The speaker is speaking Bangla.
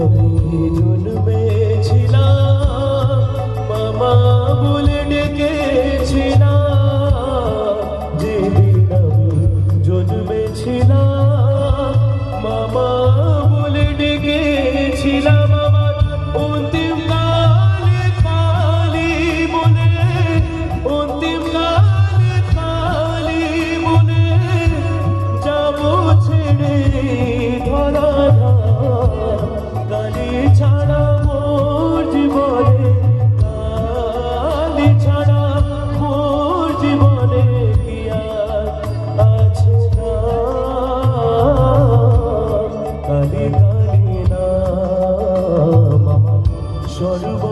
আমি জন্মেছিলাম মামা বলে ডেকেছিলাম, যেদিন আমি জন্মেছিলাম মামা বলে ডেকেছিলাম। আমার অন্তিম কালে কালি বলে, অন্তিম কালে কালি বলে যাব ছেড়ে ধরা, কালি ছাড়া মোর জীবনে, কালি ছাড়া মোর জীবনে কি আর আছে না, কালি কালি নাম আমার সর্ব